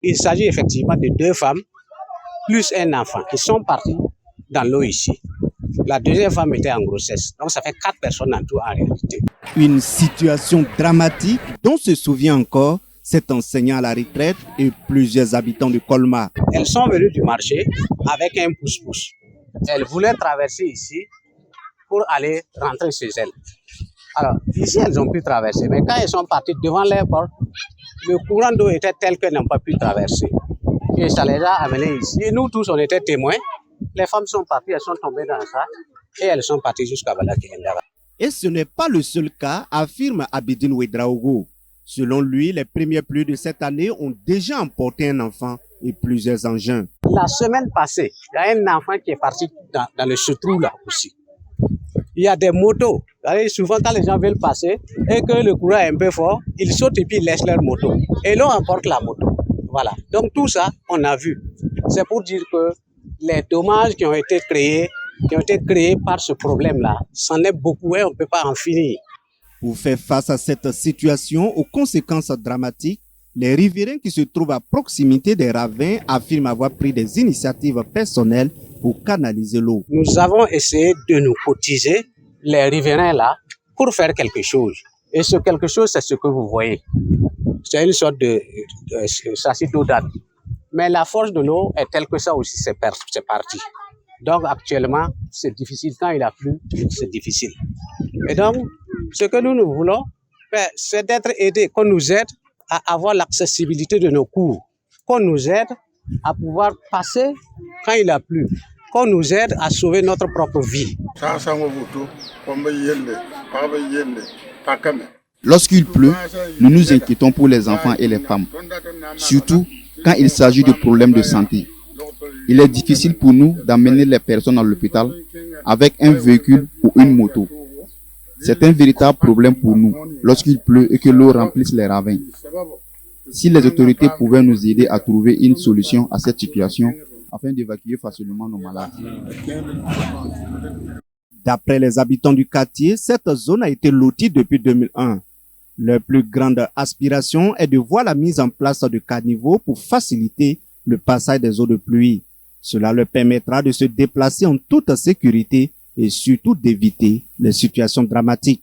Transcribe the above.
Il s'agit effectivement de deux femmes plus un enfant qui sont partis dans l'eau ici. La deuxième femme était en grossesse. Donc ça fait 4 personnes en tout en réalité. Une situation dramatique dont se souvient encore cet enseignant à la retraite et plusieurs habitants de Colmar. Elles sont venues du marché avec un pouce-pouce. Elles voulaient traverser ici pour aller rentrer chez elles. Alors, ici, elles ont pu traverser. Mais quand elles sont parties devant leur porte, le courant d'eau était tel qu'elles n'ont pas pu traverser. Et ça les a amenées ici. Et nous tous, on était témoins. Les femmes sont parties, elles sont tombées dans ça. Et elles sont parties jusqu'à Balakiendara. Et ce n'est pas le seul cas, affirme Abidine Ouedraogo. Selon lui, les premières pluies de cette année ont déjà emporté un enfant et plusieurs engins. La semaine passée, il y a un enfant qui est parti dans le Chetrou là aussi. Il y a des motos. Souvent, quand les gens veulent passer et que le courant est un peu fort, ils sautent et puis ils laissent leur moto. Et l'on emporte la moto. Voilà. Donc tout ça, on a vu. C'est pour dire que les dommages qui ont été créés par ce problème-là, c'en est beaucoup et on ne peut pas en finir. Pour faire face à cette situation aux conséquences dramatiques, les riverains qui se trouvent à proximité des ravins affirment avoir pris des initiatives personnelles pour canaliser l'eau. Nous avons essayé de nous cotiser, les riverains là, pour faire quelque chose. Et ce quelque chose, c'est ce que vous voyez. C'est une sorte de châssis d'eau d'âne. Mais la force de l'eau est telle que ça aussi, c'est parti. Donc actuellement, c'est difficile. Quand il a plu, c'est difficile. Et donc, ce que nous voulons, c'est d'être aidés, qu'on nous aide à avoir l'accessibilité de nos cours, qu'on nous aide à pouvoir passer quand il a plu, qu'on nous aide à sauver notre propre vie. Lorsqu'il pleut, nous nous inquiétons pour les enfants et les femmes, surtout quand il s'agit de problèmes de santé. Il est difficile pour nous d'amener les personnes à l'hôpital avec un véhicule ou une moto. C'est un véritable problème pour nous lorsqu'il pleut et que l'eau remplisse les ravins. Si les autorités pouvaient nous aider à trouver une solution à cette situation afin d'évacuer facilement nos malades. D'après les habitants du quartier, cette zone a été lotie depuis 2001. Leur plus grande aspiration est de voir la mise en place de caniveaux pour faciliter le passage des eaux de pluie. Cela leur permettra de se déplacer en toute sécurité et surtout d'éviter les situations dramatiques.